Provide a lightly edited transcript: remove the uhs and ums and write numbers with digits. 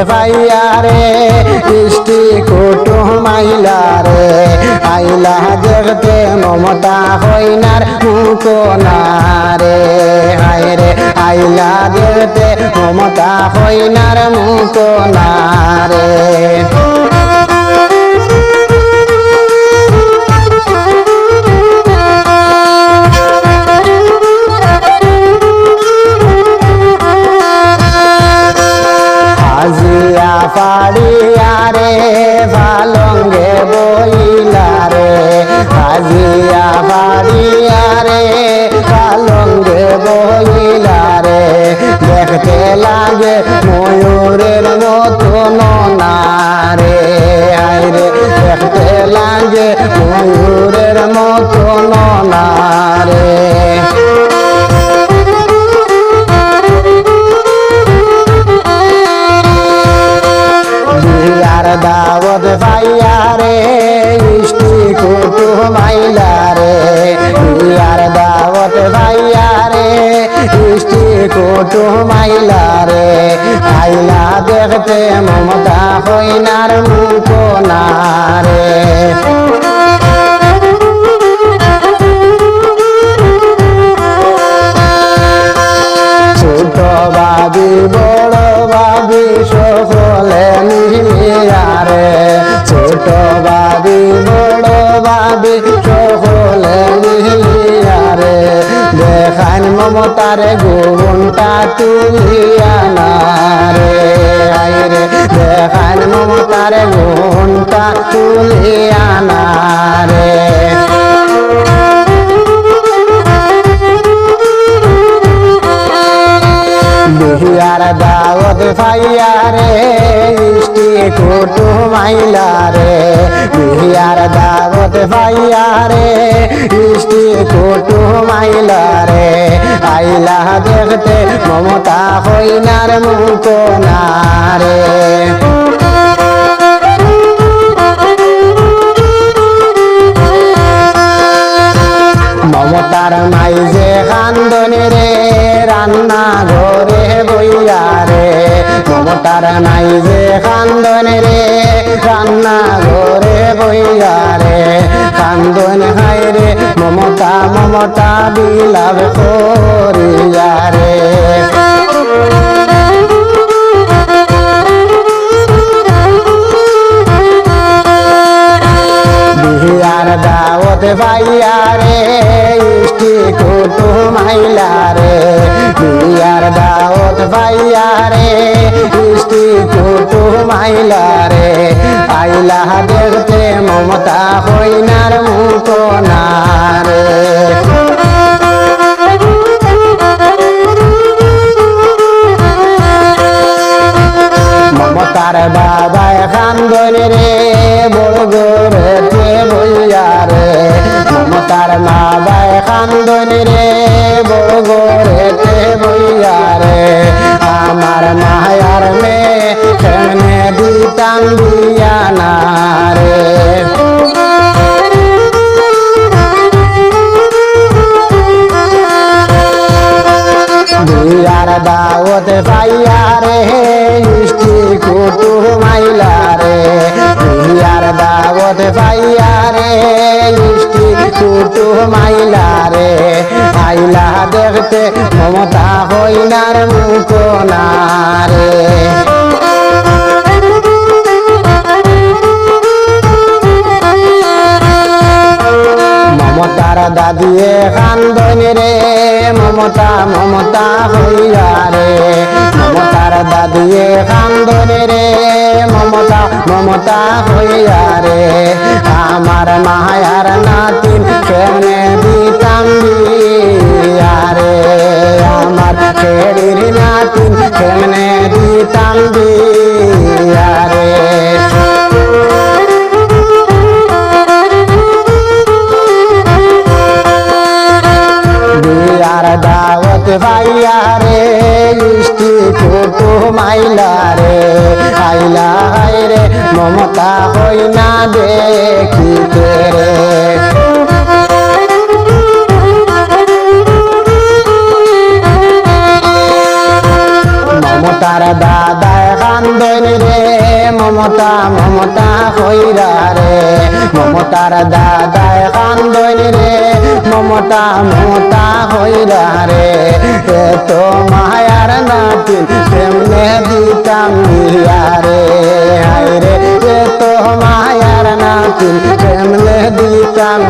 ভাইয়া রে ইষ্টি কুটুম আইলা রে আইলা দেখতে মমতা হইনার মুকনা রে হায় রে আইলা দেখতে মমতা হইনার মুকনা রে আজিয়া পাড়িয়া রে ভালঙ্গে বইলা রে আজিয়া পাড়িয়া রে ভালঙ্গে বইলা রে দেখতে লাগে ময়ূরের মতন না রে আয় রে দেখতে লাগে ময়ূরের মতন না রে দাওয়াত ভাইয়া রে ইষ্টি কুটুম আইলা রে বিয়ার দাওয়াত ভাইয়া রে ইষ্টি কুটুম আইলা রে আইলা দেখতে মমতা হইনার মুকনা রে ছোট বাবি বড় বাবি সকলে মিলিয়া রে ছোট বাবি বড় বাবি সকলে মিলিয়া রে দেখান মমতার গুণটা তুলিয়া না রে আয় রে দেখান মমতার গুণটা তুলিয়া না রে বিয়ার দাওয়াত ভাইয়া রে ইষ্টি কুটুম আইলা রে বিয়ার দাওয়াত ভাইয়া রে ইষ্টি কুটুম আইলা রে আইলা দেখতে মমতা হইনার মুকনা রে মমতার মাই যে কান্দনে রে রান্না ঘরে বইয়া রে মমতার নাই যে কান্দনে রে রান্না ঘরে বইয়া রে কান্দন হায় রে মমতা মমতা বিলাপ করিয়া রে বিয়ার দাওয়াত ভাইয়া রে ইষ্টি কুটুম আইলা রে বিয়ার দাওয়াত ভাইয়া রে ইষ্টি কুটুম আইলা রে আইলা দেখতে মমতা হইনার মুকনা রে মমতার বাবায় কান্দন রে বড় গোরেতে বইয়া রে মমতার মা বায় কান্দন রে বড় গোরেতে বইয়া রে আমার মায়ার মেয়ে কেমনে দিতাম দিয়া না রে বিয়ার দাওয়াত ভাইয়া রে ইষ্টি কুটুম আইলা রে বিয়ার দাওয়াত ভাইয়া রে ইষ্টি কুটুম আইলা রে আইলা দেখতে মমতা হইনার মুকনা রে মমতার দাদিয়ে কান্দন রে মমতা মমতা হইয়া রে মমতার দাদিয়ে কান্দন রে মমতা মমতা হইয়া রে আমার মায়ার নাতিন কেমনে দিতাম দিয়া রে আমার ছেড়ির নাতিন কেমনে দিতাম দিয়া রে বিয়ার দাওয়াত ভাইয়া রে ইষ্টি কুটুম আইলা রে আইলা রে মমতা হইনা দেখিতে রে মমতার দাদায় কান্দন রে মমতা মমতা কইরা রে মমতার দাদায় কান্দন রে মমতা মমতা কইরা রে এত মায়ার নাতিন কেমনে দিতাম দিয়া রে হায় রে এত মায়ার নাতিন কেমনে দিতাম